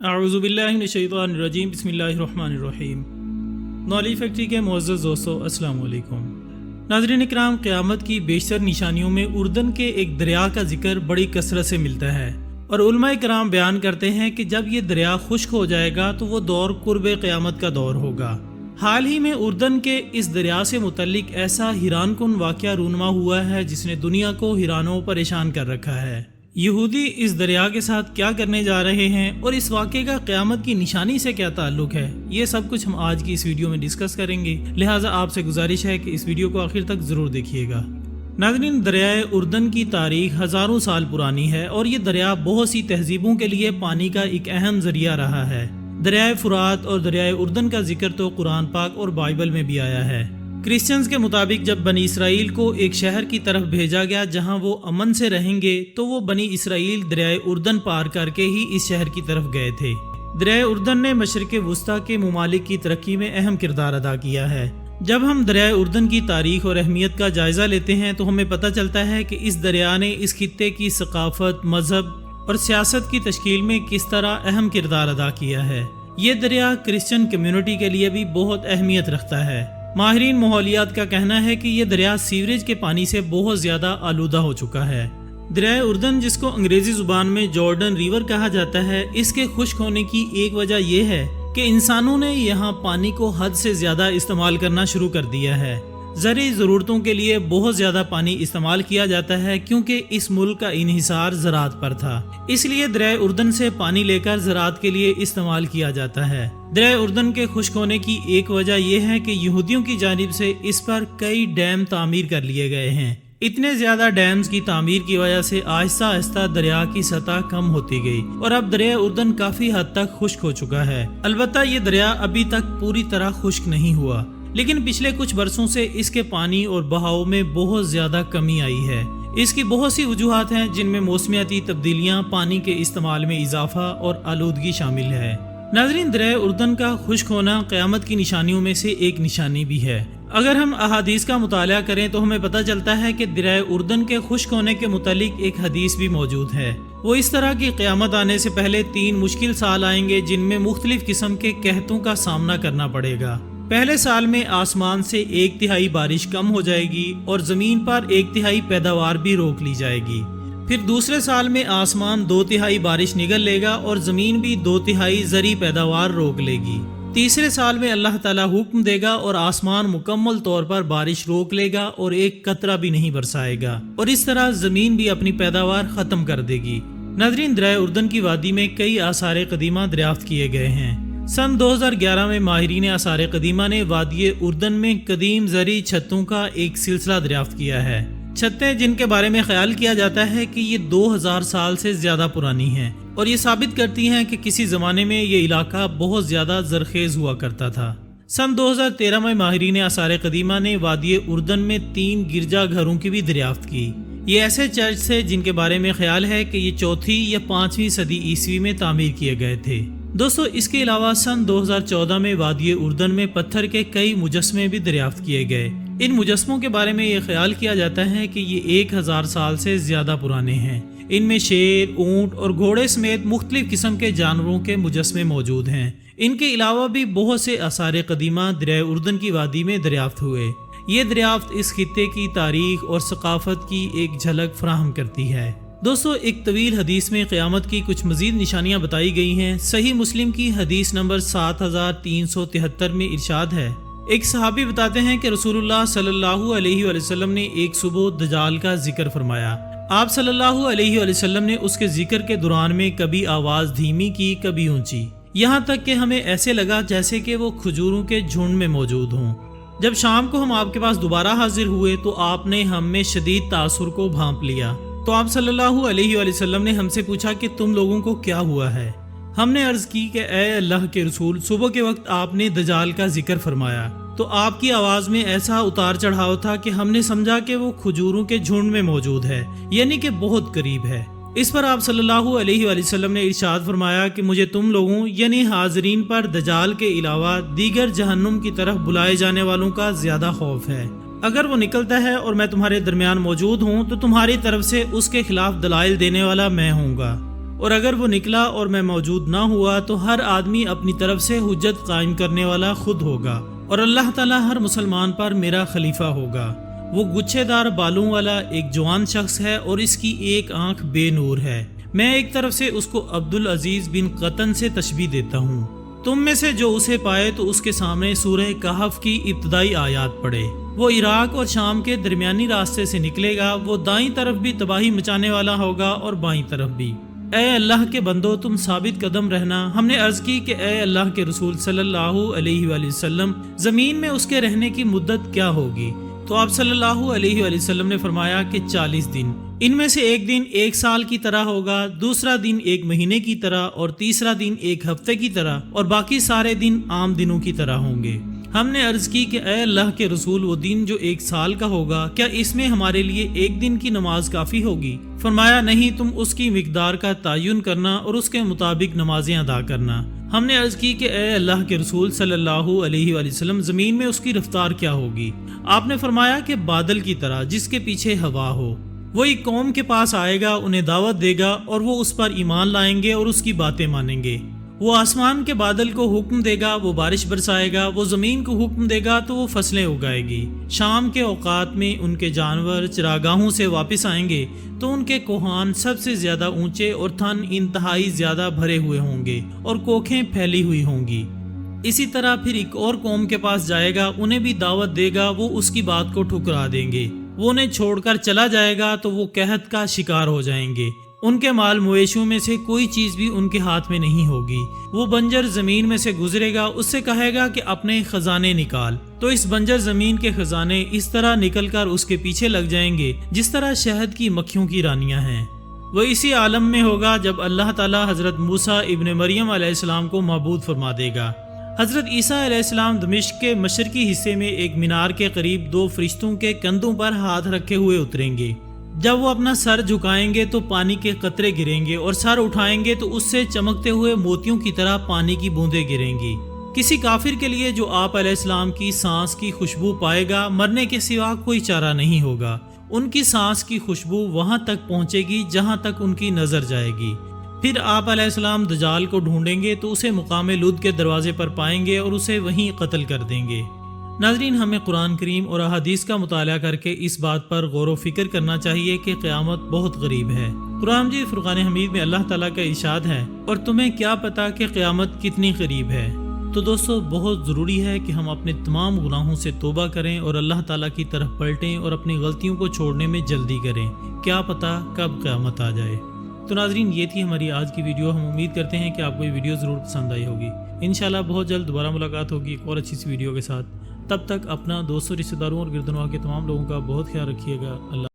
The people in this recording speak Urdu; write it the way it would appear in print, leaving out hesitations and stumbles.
اعوذ باللہ من الشیطان الرجیم، بسم اللہ الرحمن الرحیم۔ نولی فیکٹری کے معزز دوستو، السلام علیکم۔ ناظرین اکرام، قیامت کی بیشتر نشانیوں میں اردن کے ایک دریا کا ذکر بڑی کثرت سے ملتا ہے، اور علماء کرام بیان کرتے ہیں کہ جب یہ دریا خشک ہو جائے گا تو وہ دور قرب قیامت کا دور ہوگا۔ حال ہی میں اردن کے اس دریا سے متعلق ایسا حیران کن واقعہ رونما ہوا ہے جس نے دنیا کو حیران و پریشان کر رکھا ہے۔ یہودی اس دریا کے ساتھ کیا کرنے جا رہے ہیں اور اس واقعے کا قیامت کی نشانی سے کیا تعلق ہے، یہ سب کچھ ہم آج کی اس ویڈیو میں ڈسکس کریں گے، لہٰذا آپ سے گزارش ہے کہ اس ویڈیو کو آخر تک ضرور دیکھیے گا۔ ناظرین، دریائے اردن کی تاریخ ہزاروں سال پرانی ہے اور یہ دریا بہت سی تہذیبوں کے لیے پانی کا ایک اہم ذریعہ رہا ہے۔ دریائے فرات اور دریائے اردن کا ذکر تو قرآن پاک اور بائبل میں بھی آیا ہے۔ کرسچنز کے مطابق جب بنی اسرائیل کو ایک شہر کی طرف بھیجا گیا جہاں وہ امن سے رہیں گے تو وہ بنی اسرائیل دریائے اردن پار کر کے ہی اس شہر کی طرف گئے تھے۔ دریائے اردن نے مشرق وسطیٰ کے ممالک کی ترقی میں اہم کردار ادا کیا ہے۔ جب ہم دریائے اردن کی تاریخ اور اہمیت کا جائزہ لیتے ہیں تو ہمیں پتہ چلتا ہے کہ اس دریا نے اس خطے کی ثقافت، مذہب اور سیاست کی تشکیل میں کس طرح اہم کردار ادا کیا ہے۔ یہ دریا کرسچن کمیونٹی کے لیے بھی بہت اہمیت رکھتا ہے۔ ماہرین ماحولیات کا کہنا ہے کہ یہ دریا سیوریج کے پانی سے بہت زیادہ آلودہ ہو چکا ہے۔ دریائے اردن، جس کو انگریزی زبان میں جارڈن ریور کہا جاتا ہے، اس کے خشک ہونے کی ایک وجہ یہ ہے کہ انسانوں نے یہاں پانی کو حد سے زیادہ استعمال کرنا شروع کر دیا ہے۔ زرعی ضرورتوں کے لیے بہت زیادہ پانی استعمال کیا جاتا ہے کیونکہ اس ملک کا انحصار زراعت پر تھا، اس لیے دریائے اردن سے پانی لے کر زراعت کے لیے استعمال کیا جاتا ہے۔ دریائے اردن کے خشک ہونے کی ایک وجہ یہ ہے کہ یہودیوں کی جانب سے اس پر کئی ڈیم تعمیر کر لیے گئے ہیں۔ اتنے زیادہ ڈیمز کی تعمیر کی وجہ سے آہستہ آہستہ دریا کی سطح کم ہوتی گئی اور اب دریائے اردن کافی حد تک خشک ہو چکا ہے۔ البتہ یہ دریا ابھی تک پوری طرح خشک نہیں ہوا، لیکن پچھلے کچھ برسوں سے اس کے پانی اور بہاؤ میں بہت زیادہ کمی آئی ہے۔ اس کی بہت سی وجوہات ہیں جن میں موسمیاتی تبدیلیاں، پانی کے استعمال میں اضافہ اور آلودگی شامل ہے۔ ناظرین، دریائے اردن کا خشک ہونا قیامت کی نشانیوں میں سے ایک نشانی بھی ہے۔ اگر ہم احادیث کا مطالعہ کریں تو ہمیں پتہ چلتا ہے کہ دریائے اردن کے خشک ہونے کے متعلق ایک حدیث بھی موجود ہے۔ وہ اس طرح کی قیامت آنے سے پہلے 3 مشکل سال آئیں گے جن میں مختلف قسم کے قحطوں کا سامنا کرنا پڑے گا۔ پہلے سال میں آسمان سے 1/3 بارش کم ہو جائے گی اور زمین پر 1/3 پیداوار بھی روک لی جائے گی۔ پھر دوسرے سال میں آسمان 2/3 بارش نگل لے گا اور زمین بھی 2/3 زرعی پیداوار روک لے گی۔ تیسرے سال میں اللہ تعالیٰ حکم دے گا اور آسمان مکمل طور پر بارش روک لے گا اور ایک قطرہ بھی نہیں برسائے گا، اور اس طرح زمین بھی اپنی پیداوار ختم کر دے گی۔ ناظرین، دریائے اردن کی وادی میں کئی آثار قدیمہ دریافت کیے گئے ہیں۔ سن 2011 میں ماہرین آثار قدیمہ نے وادی اردن میں قدیم زرعی چھتوں کا ایک سلسلہ دریافت کیا ہے۔ چھتیں جن کے بارے میں خیال کیا جاتا ہے کہ یہ 2000 سال سے زیادہ پرانی ہیں، اور یہ ثابت کرتی ہیں کہ کسی زمانے میں یہ علاقہ بہت زیادہ زرخیز ہوا کرتا تھا۔ سن 2013 میں ماہرین آثار قدیمہ نے وادی اردن میں 3 گرجا گھروں کی بھی دریافت کی۔ یہ ایسے چرچ تھے جن کے بارے میں خیال ہے کہ یہ 4 یا 5ویں صدی عیسوی میں تعمیر کیے گئے تھے۔ دوستو، اس کے علاوہ سن 2014 میں وادی اردن میں پتھر کے کئی مجسمے بھی دریافت کیے گئے۔ ان مجسموں کے بارے میں یہ خیال کیا جاتا ہے کہ یہ 1000 سال سے زیادہ پرانے ہیں۔ ان میں شیر، اونٹ اور گھوڑے سمیت مختلف قسم کے جانوروں کے مجسمے موجود ہیں۔ ان کے علاوہ بھی بہت سے آثار قدیمہ دریائے اردن کی وادی میں دریافت ہوئے۔ یہ دریافت اس خطے کی تاریخ اور ثقافت کی ایک جھلک فراہم کرتی ہے۔ دوستو، ایک طویل حدیث میں قیامت کی کچھ مزید نشانیاں بتائی گئی ہیں۔ صحیح مسلم کی حدیث نمبر 7373 میں ارشاد ہے، ایک صحابی بتاتے ہیں کہ رسول اللہ صلی اللہ علیہ وآلہ وسلم نے ایک صبح دجال کا ذکر فرمایا۔ آپ صلی اللہ علیہ وآلہ وسلم نے اس کے ذکر کے دوران میں کبھی آواز دھیمی کی، کبھی اونچی، یہاں تک کہ ہمیں ایسے لگا جیسے کہ وہ کھجوروں کے جھنڈ میں موجود ہوں۔ جب شام کو ہم آپ کے پاس دوبارہ حاضر ہوئے تو آپ نے ہم میں شدید تاثر کو بھانپ لیا۔ تو آپ صلی اللہ علیہ وآلہ وسلم نے ہم سے پوچھا کہ تم لوگوں کو کیا ہوا ہے؟ ہم نے عرض کی کہ اے اللہ کے رسول، صبح کے وقت آپ نے دجال کا ذکر فرمایا تو آپ کی آواز میں ایسا اتار چڑھاؤ تھا کہ ہم نے سمجھا کہ وہ کھجوروں کے جھنڈ میں موجود ہے، یعنی کہ بہت قریب ہے۔ اس پر آپ صلی اللہ علیہ وآلہ وسلم نے ارشاد فرمایا کہ مجھے تم لوگوں یعنی حاضرین پر دجال کے علاوہ دیگر جہنم کی طرف بلائے جانے والوں کا زیادہ خوف ہے۔ اگر وہ نکلتا ہے اور میں تمہارے درمیان موجود ہوں تو تمہاری طرف سے اس کے خلاف دلائل دینے والا میں ہوں گا، اور اگر وہ نکلا اور میں موجود نہ ہوا تو ہر آدمی اپنی طرف سے حجت قائم کرنے والا خود ہوگا اور اللہ تعالیٰ ہر مسلمان پر میرا خلیفہ ہوگا۔ وہ گچھے دار بالوں والا ایک جوان شخص ہے اور اس کی ایک آنکھ بے نور ہے۔ میں ایک طرف سے اس کو عبدالعزیز بن قطن سے تشبیہ دیتا ہوں۔ تم میں سے جو اسے پائے تو اس کے سامنے سورہ کہف کی ابتدائی آیات پڑھے۔ وہ عراق اور شام کے درمیانی راستے سے نکلے گا، وہ دائیں طرف بھی تباہی مچانے والا ہوگا اور بائیں طرف بھی۔ اے اللہ کے بندو، تم ثابت قدم رہنا۔ ہم نے عرض کی کہ اے اللہ کے رسول صلی اللہ علیہ وآلہ وسلم، زمین میں اس کے رہنے کی مدت کیا ہوگی؟ تو آپ صلی اللہ علیہ وآلہ وسلم نے فرمایا کہ 40 دن۔ ان میں سے ایک دن ایک سال کی طرح ہوگا، دوسرا دن ایک مہینے کی طرح اور تیسرا دن ایک ہفتے کی طرح اور باقی سارے دن عام دنوں کی طرح ہوں گے۔ ہم نے عرض کی کہ اے اللہ کے رسول، وہ دن جو ایک سال کا ہوگا، کیا اس میں ہمارے لیے ایک دن کی نماز کافی ہوگی؟ فرمایا نہیں، تم اس کی مقدار کا تعین کرنا اور اس کے مطابق نمازیں ادا کرنا۔ ہم نے عرض کی کہ اے اللہ کے رسول صلی اللہ علیہ وآلہ وسلم، زمین میں اس کی رفتار کیا ہوگی؟ آپ نے فرمایا کہ بادل کی طرح جس کے پیچھے ہوا ہو۔ وہ ایک قوم کے پاس آئے گا، انہیں دعوت دے گا اور وہ اس پر ایمان لائیں گے اور اس کی باتیں مانیں گے۔ وہ آسمان کے بادل کو حکم دے گا، وہ بارش برسائے گا۔ وہ زمین کو حکم دے گا تو وہ فصلیں اگائے گی۔ شام کے اوقات میں ان کے جانور چراگاہوں سے واپس آئیں گے تو ان کے کوہان سب سے زیادہ اونچے اور تھن انتہائی زیادہ بھرے ہوئے ہوں گے اور کوکھیں پھیلی ہوئی ہوں گی۔ اسی طرح پھر ایک اور قوم کے پاس جائے گا، انہیں بھی دعوت دے گا، وہ اس کی بات کو ٹھکرا دیں گے۔ وہ انہیں چھوڑ کر چلا جائے گا تو وہ قحط کا شکار ہو جائیں گے۔ ان کے مال مویشیوں میں سے کوئی چیز بھی ان کے ہاتھ میں نہیں ہوگی۔ وہ بنجر زمین میں سے گزرے گا، اس سے کہے گا کہ اپنے خزانے نکال، تو اس بنجر زمین کے خزانے اس طرح نکل کر اس کے پیچھے لگ جائیں گے جس طرح شہد کی مکھیوں کی رانیاں ہیں۔ وہ اسی عالم میں ہوگا جب اللہ تعالیٰ حضرت موسیٰ ابن مریم علیہ السلام کو معبود فرما دے گا۔ حضرت عیسیٰ علیہ السلام دمشق کے مشرقی حصے میں ایک مینار کے قریب 2 فرشتوں کے کندھوں پر ہاتھ رکھے ہوئے اتریں گے۔ جب وہ اپنا سر جھکائیں گے تو پانی کے قطرے گریں گے اور سر اٹھائیں گے تو اس سے چمکتے ہوئے موتیوں کی طرح پانی کی بوندیں گریں گی۔ کسی کافر کے لیے جو آپ علیہ السلام کی سانس کی خوشبو پائے گا، مرنے کے سوا کوئی چارہ نہیں ہوگا۔ ان کی سانس کی خوشبو وہاں تک پہنچے گی جہاں تک ان کی نظر جائے گی۔ پھر آپ علیہ السلام دجال کو ڈھونڈیں گے تو اسے مقام لد کے دروازے پر پائیں گے اور اسے وہیں قتل کر دیں گے۔ ناظرین، ہمیں قرآن کریم اور احادیث کا مطالعہ کر کے اس بات پر غور و فکر کرنا چاہیے کہ قیامت بہت قریب ہے۔ قرآن مجید فرقان حمید میں اللہ تعالیٰ کا ارشاد ہے، اور تمہیں کیا پتا کہ قیامت کتنی قریب ہے۔ تو دوستو، بہت ضروری ہے کہ ہم اپنے تمام گناہوں سے توبہ کریں اور اللہ تعالیٰ کی طرف پلٹیں اور اپنی غلطیوں کو چھوڑنے میں جلدی کریں، کیا پتا کب قیامت آ جائے۔ تو ناظرین، یہ تھی ہماری آج کی ویڈیو۔ ہم امید کرتے ہیں کہ آپ کو یہ ویڈیو ضرور پسند آئی ہوگی۔ انشاءاللہ بہت جلد دوبارہ ملاقات ہوگی ایک اور اچھی سی ویڈیو کے ساتھ۔ تب تک اپنا، دوستوں، رشتہ داروں اور گردنواں کے تمام لوگوں کا بہت خیال رکھیے گا۔ اللہ